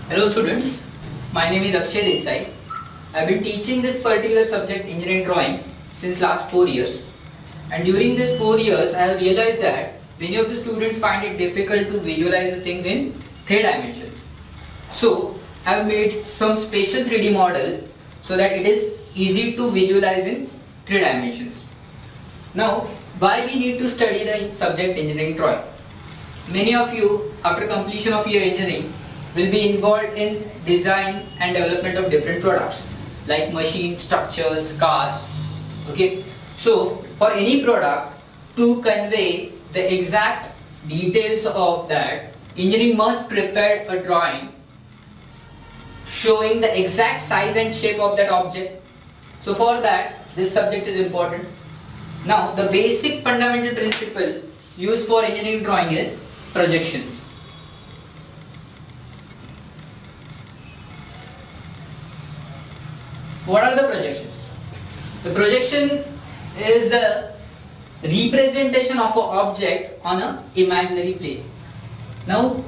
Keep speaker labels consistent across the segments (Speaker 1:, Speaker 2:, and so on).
Speaker 1: Hello students, my name is Akshay Desai. I have been teaching this particular subject engineering drawing since last 4 years, and during these 4 years I have realized that many of the students find it difficult to visualize the things in 3 dimensions. So I have made some special 3D model so that it is easy to visualize in 3 dimensions. Now why we need to study the subject engineering drawing? Many of you after completion of your engineering will be involved in design and development of different products like machines, structures, cars. Okay, so for any product, to convey the exact details of that, engineering must prepare a drawing showing the exact size and shape of that object. So for that, this subject is important. Now the basic fundamental principle used for engineering drawing is projections. What are the projections? The projection is the representation of an object on an imaginary plane. Now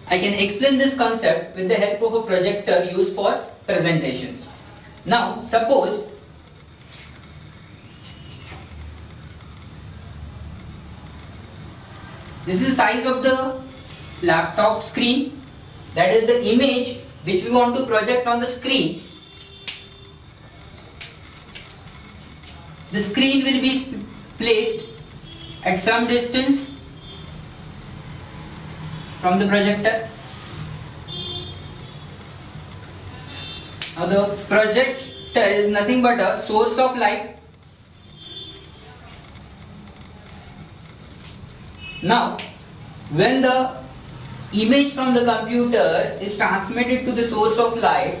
Speaker 1: I can explain this concept with the help of a projector used for presentations. Now suppose this is the size of the laptop screen, that is the image which we want to project on the screen. The screen will be placed at some distance from the projector. Now the projector is nothing but a source of light. Now when the image from the computer is transmitted to the source of light,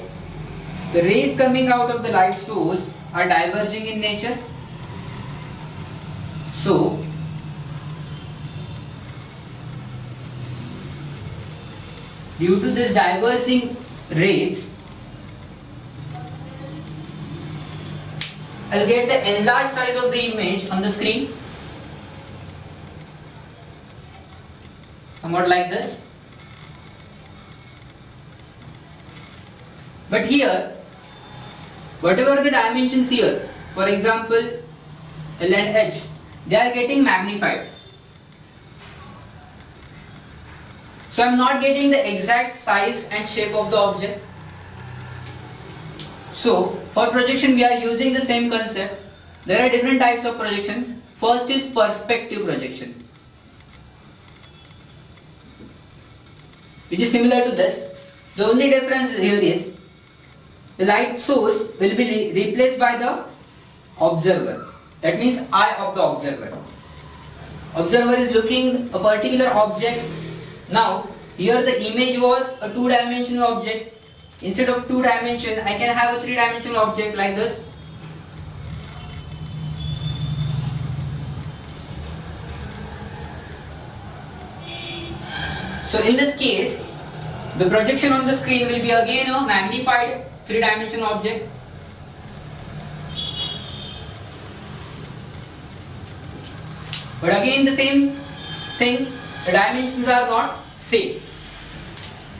Speaker 1: the rays coming out of the light source are diverging in nature. So due to this diverging rays, I'll get the enlarged size of the image on the screen, somewhat like this. But here, whatever the dimensions here, for example L and H, they are getting magnified. So I am not getting the exact size and shape of the object. So for projection we are using the same concept. There are different types of projections. First is perspective projection, which is similar to this. The only difference here is the light source will be replaced by the observer. That means eye of the observer. Observer is looking a particular object. Now here the image was a 2-dimensional object. Instead of 2 dimension, I can have a 3-dimensional object like this. So in this case, the projection on the screen will be again a magnified 3-dimensional object. But again the same thing, the dimensions are not same.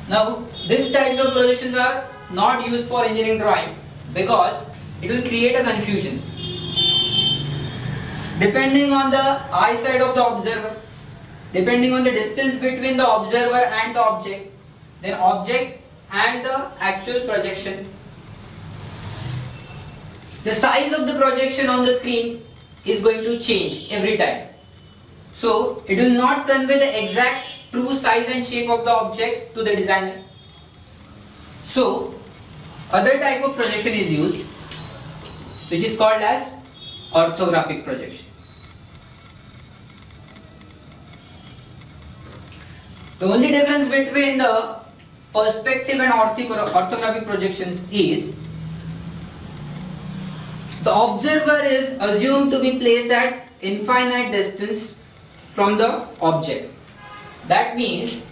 Speaker 1: Now these types of projections are not used for engineering drawing because it will create a confusion. Depending on the eyesight of the observer, depending on the distance between the observer and the object, then object and the actual projection, the size of the projection on the screen is going to change every time. So it will not convey the exact true size and shape of the object to the designer. So other type of projection is used, which is called as orthographic projection. The only difference between the perspective and orthographic projections is the observer is assumed to be placed at infinite distance from the object. That means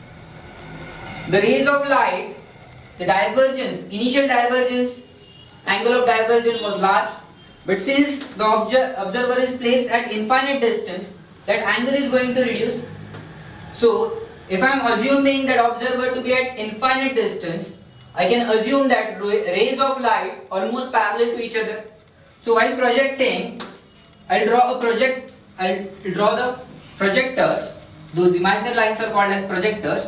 Speaker 1: the rays of light, the divergence, initial divergence, angle of divergence was large, but since the observer is placed at infinite distance, that angle is going to reduce. So if I am assuming that observer to be at infinite distance, I can assume that rays of light almost parallel to each other. So while projecting, I'll draw the projectors. Those imaginary lines are called as projectors,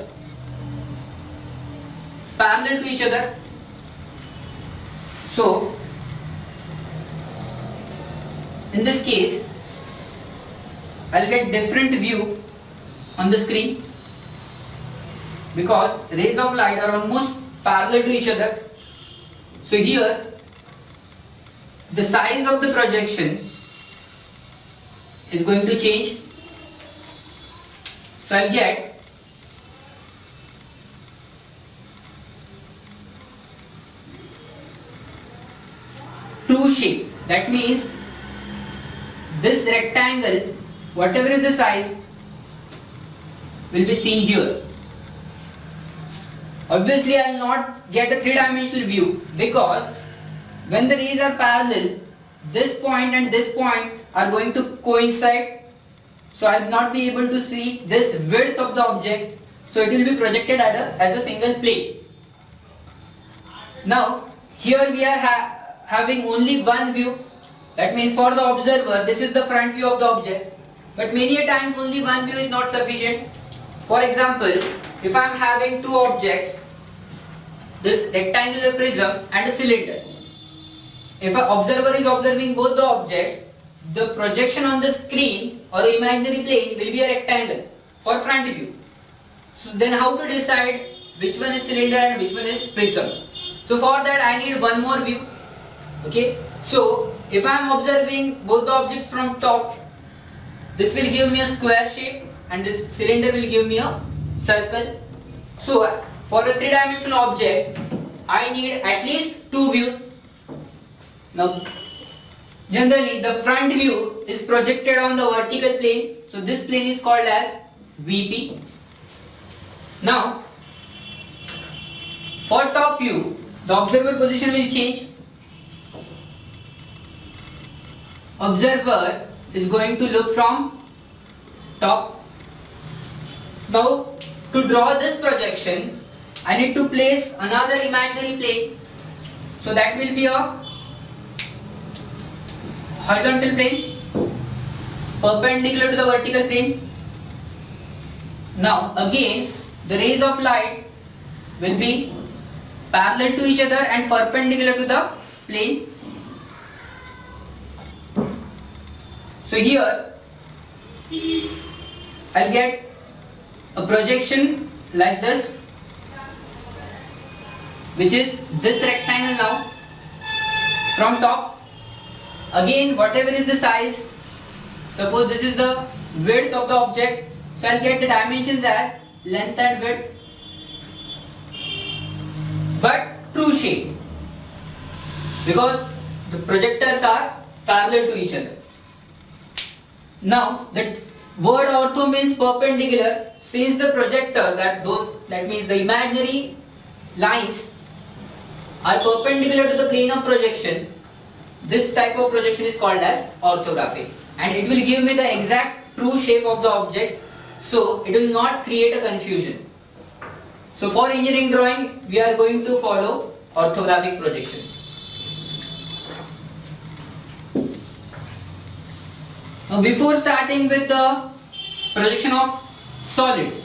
Speaker 1: parallel to each other. So in this case, I'll get different view on the screen because rays of light are almost parallel to each other. So here the size of the projection is going to change. So I'll get true shape. That means this rectangle, whatever is the size, will be seen here. Obviously I will not get a three-dimensional view because when the rays are parallel, this point and this point are going to coincide. So I will not be able to see this width of the object. So it will be projected as a single plane. Now here we are having only one view. That means for the observer, this is the front view of the object. But many a times only one view is not sufficient. For example, if I am having two objects, this rectangular prism and a cylinder. If an observer is observing both the objects, the projection on the screen or imaginary plane will be a rectangle for front view. So then how to decide which one is cylinder and which one is prism? So for that I need one more view. Okay. So if I am observing both the objects from top, this will give me a square shape and this cylinder will give me a circle. So for a three-dimensional object, I need at least two views. Now generally the front view is projected on the vertical plane. So this plane is called as VP. Now for top view, the observer position will change. Observer is going to look from top. Now to draw this projection, I need to place another imaginary plane. So that will be a horizontal plane perpendicular to the vertical plane. Now again the rays of light will be parallel to each other and perpendicular to the plane. So here I'll get a projection like this, which is this rectangle now from top. Again whatever is the size, suppose this is the width of the object, so I'll get the dimensions as length and width, but true shape because the projectors are parallel to each other. Now that word ortho means perpendicular. Since the projector, that means the imaginary lines are perpendicular to the plane of projection, this type of projection is called as orthographic, and it will give me the exact true shape of the object, so it will not create a confusion. So for engineering drawing we are going to follow orthographic projections. Now before starting with the projection of solids,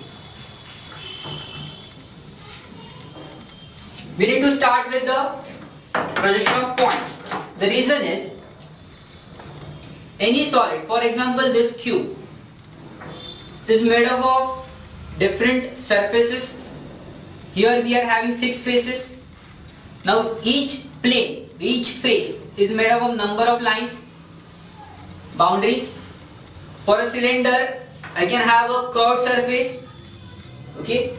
Speaker 1: we need to start with the projection of points. The reason is, any solid, for example this cube, is made up of different surfaces. Here we are having 6 faces. Now each plane, each face is made up of number of lines, boundaries. For a cylinder I can have a curved surface, okay,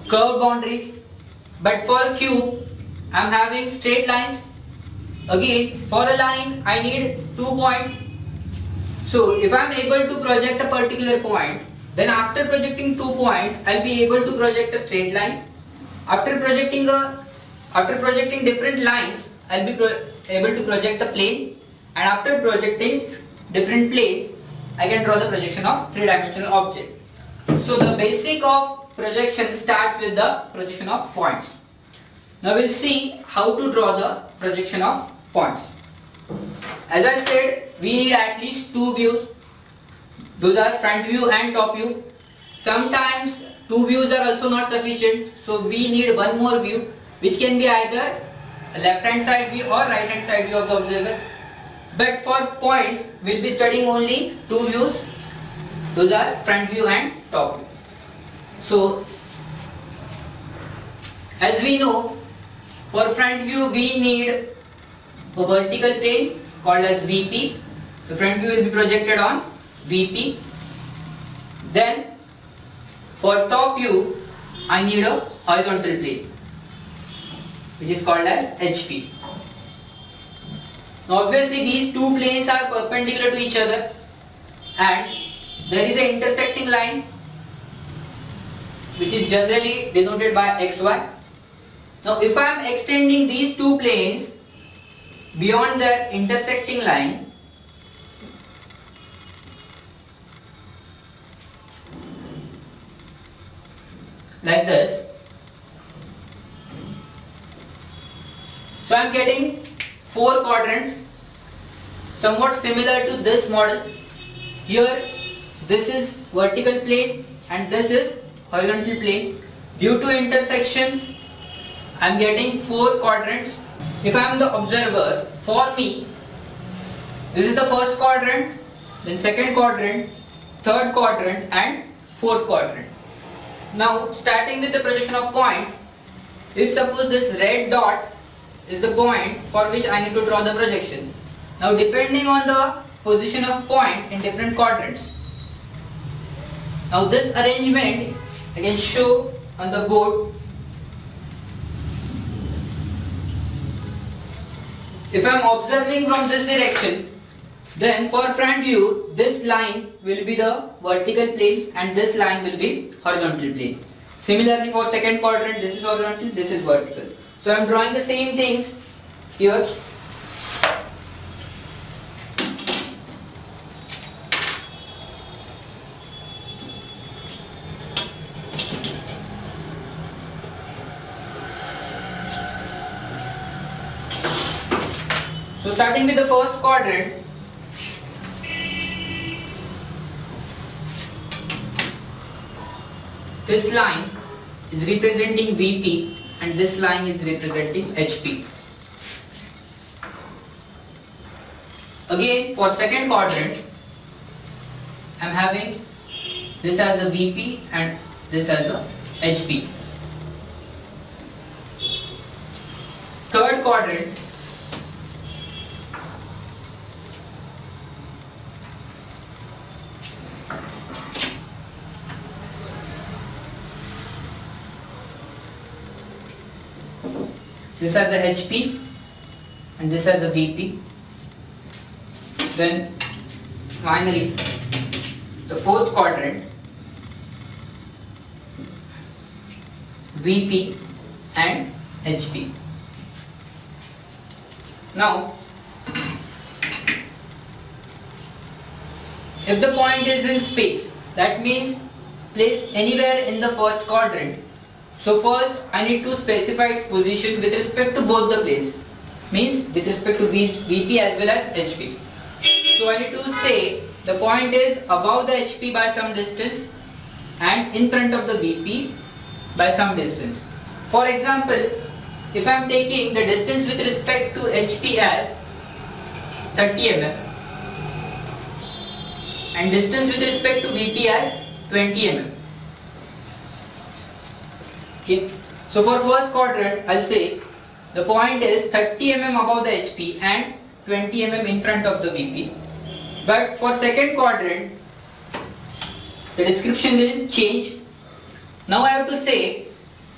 Speaker 1: curved boundaries, but for a cube I am having straight lines. Again for a line I need 2 points. So if I am able to project a particular point, then after projecting 2 points I will be able to project a straight line. After projecting different lines I will be able to project a plane, and after projecting different planes I can draw the projection of three-dimensional object. So the basic of projection starts with the projection of points. Now we'll see how to draw the projection of points. As I said, we need at least two views. Those are front view and top view. Sometimes two views are also not sufficient, so we need one more view, which can be either a left hand side view or right hand side view of the observer. But for points, we'll be studying only two views. Those are front view and top view. So, as we know, for front view we need a vertical plane called as VP. The front view will be projected on VP. Then, for top view, I need a horizontal plane, which is called as HP. Now obviously these two planes are perpendicular to each other and there is an intersecting line which is generally denoted by XY. Now if I am extending these two planes beyond their intersecting line, like this, so I am getting four quadrants somewhat similar to this model. Here this is vertical plane and this is horizontal plane. Due to intersection, I am getting four quadrants. If I am the observer, for me this is the first quadrant, then second quadrant, third quadrant and fourth quadrant. Now starting with the projection of points, if suppose this red dot is the point for which I need to draw the projection. Now depending on the position of point in different quadrants. Now this arrangement I can show on the board. If I am observing from this direction, then for front view this line will be the vertical plane and this line will be horizontal plane. Similarly for second quadrant, this is horizontal, this is vertical. So I am drawing the same things here. So starting with the first quadrant, this line is representing VP and this line is representing HP. Again for second quadrant, I am having this as a VP and this as a HP. Third quadrant, this has a HP and this has a VP. Then finally the fourth quadrant, VP and HP. Now if the point is in space, that means placed anywhere in the first quadrant. So first I need to specify its position with respect to both the planes, means with respect to VP as well as HP. So I need to say the point is above the HP by some distance and in front of the VP by some distance. For example, if I am taking the distance with respect to HP as 30 mm and distance with respect to VP as 20 mm. Okay. So for first quadrant, I'll say the point is 30 mm above the HP and 20 mm in front of the VP. But for second quadrant, the description will change. Now I have to say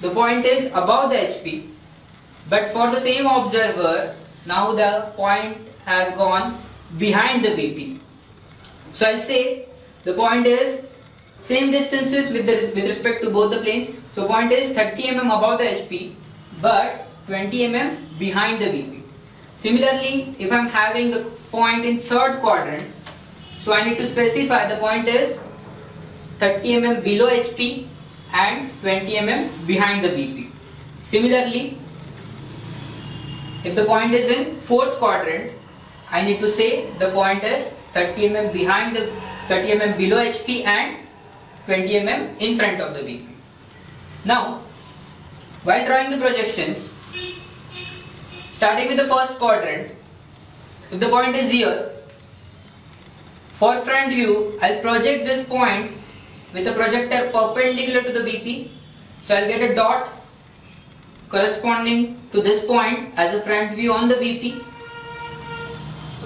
Speaker 1: the point is above the HP, but for the same observer, now the point has gone behind the VP. So I'll say the point is same distances with respect to both the planes. So point is 30 mm above the HP but 20 mm behind the VP. Similarly, if I am having the point in third quadrant, so I need to specify the point is 30 mm below HP and 20 mm behind the VP. Similarly, if the point is in fourth quadrant, I need to say the point is 30 mm behind the 30 mm below HP and 20 mm in front of the VP. Now, while drawing the projections, starting with the first quadrant, if the point is here, for front view, I'll project this point with the projector perpendicular to the VP. So I'll get a dot corresponding to this point as a front view on the VP.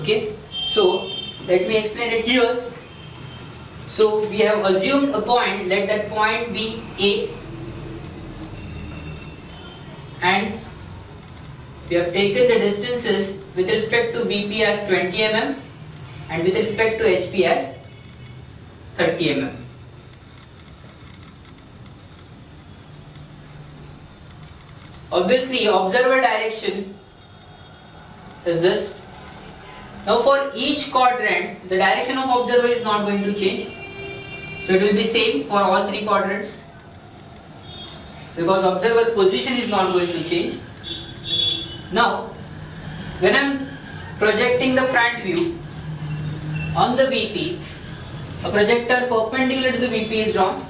Speaker 1: Okay, so let me explain it here. So we have assumed a point, let that point be A, and we have taken the distances with respect to VP as 20 mm and with respect to HP as 30 mm. Obviously, observer direction is this. Now for each quadrant, the direction of observer is not going to change. So it will be same for all three quadrants, because observer position is not going to change. Now, when I am projecting the front view on the VP, a projector perpendicular to the VP is drawn.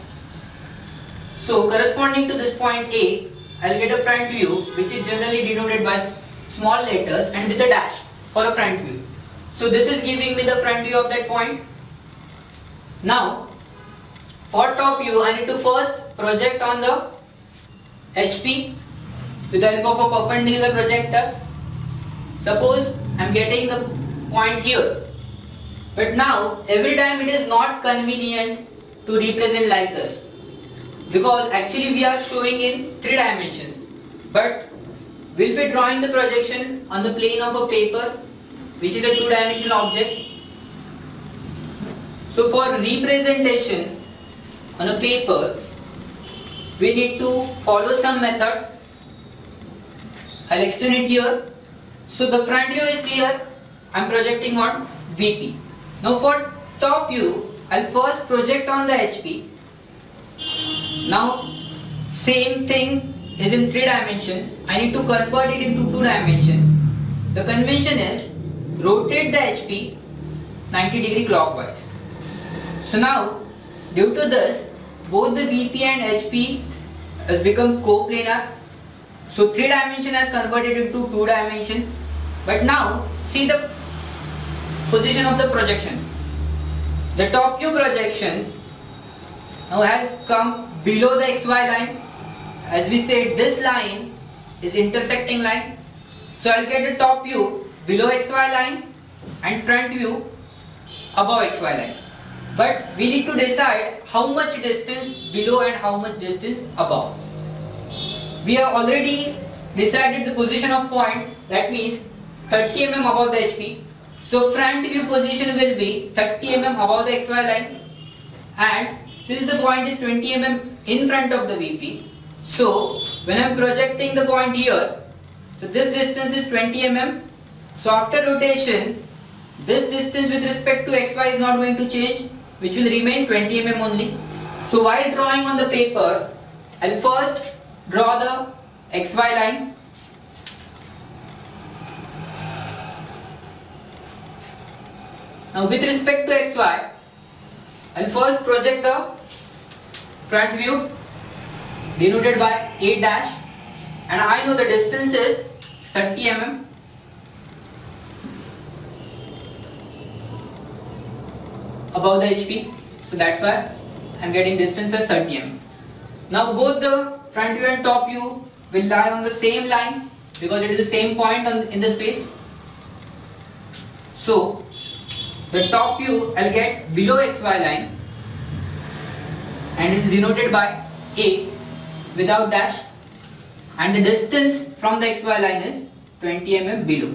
Speaker 1: So corresponding to this point A, I will get a front view which is generally denoted by small letters and with a dash for a front view. So this is giving me the front view of that point. Now, for top view, I need to first project on the HP with the help of a perpendicular projector. Suppose I am getting the point here, but now every time it is not convenient to represent like this, because actually we are showing in 3 dimensions, but we'll be drawing the projection on the plane of a paper which is a 2-dimensional object. So for representation on a paper, we need to follow some method. I'll explain it here. So the front view is clear. I'm projecting on VP. Now for top view, I'll first project on the HP. Now same thing is in 3 dimensions. I need to convert it into 2 dimensions. The convention is rotate the HP 90 degree clockwise. So now, due to this, both the VP and HP has become coplanar. So 3 dimension has converted into 2 dimensions. But now see the position of the projection. The top view projection now has come below the XY line. As we said, this line is intersecting line. So I'll get the top view below XY line and front view above XY line. But we need to decide how much distance below and how much distance above. We have already decided the position of point, that means 30 mm above the HP. So front view position will be 30 mm above the XY line, and since the point is 20 mm in front of the VP, so when I am projecting the point here, so this distance is 20 mm. So after rotation, this distance with respect to XY is not going to change, which will remain 20 mm only. So while drawing on the paper, I will first draw the XY line. Now with respect to XY, I will first project the front view denoted by A dash, and I know the distance is 30 mm. Above the HP, so that's why I am getting distance as 30 mm. Now both the front view and top view will lie on the same line because it is the same point in the space. So the top view I'll get below XY line, and it is denoted by A without dash, and the distance from the XY line is 20 mm below.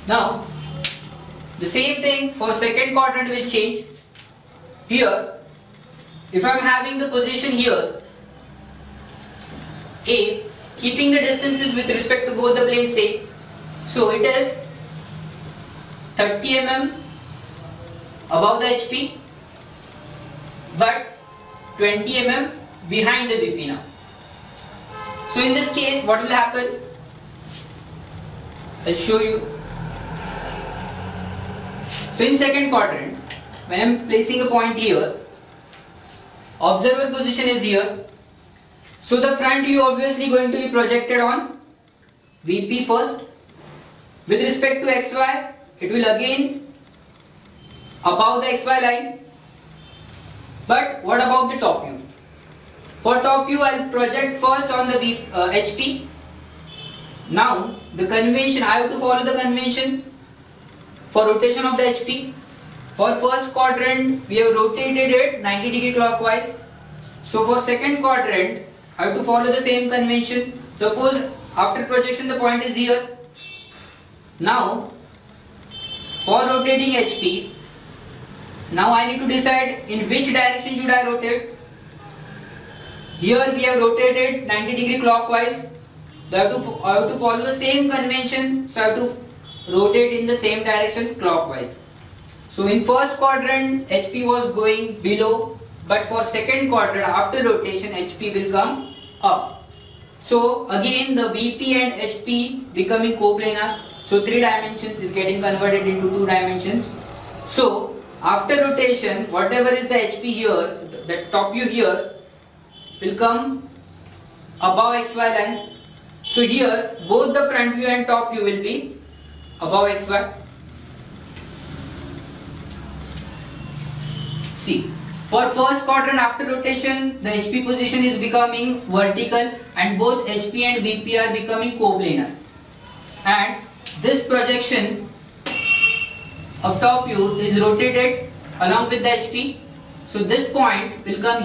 Speaker 1: Now the same thing for second quadrant will change. Here, if I am having the position here A, keeping the distances with respect to both the planes same, so it is 30 mm above the HP, but 20 mm behind the VP now. So in this case, what will happen? I'll show you. So in second quadrant, when I am placing a point here, observer position is here. So the front view obviously going to be projected on VP first. With respect to XY, it will again above the XY line. But what about the top view? For top view, I will project first on the HP. Now the convention, I have to follow the convention for rotation of the HP. For first quadrant, we have rotated it 90 degree clockwise. So for second quadrant, I have to follow the same convention. Suppose after projection the point is here. Now for rotating HP, now I need to decide in which direction should I rotate. Here we have rotated 90 degree clockwise. I have to follow the same convention, so I have to rotate in the same direction clockwise. So in first quadrant HP was going below, but for second quadrant after rotation HP will come up. So again the VP and HP becoming coplanar. So 3 dimensions is getting converted into 2 dimensions. So after rotation, whatever is the HP here, the top view here will come above XY line. So here both the front view and top view will be above XY. See, for first quadrant after rotation, the HP position is becoming vertical and both HP and VP are becoming coplanar. And this projection of top view is rotated along with the HP. So this point will come here.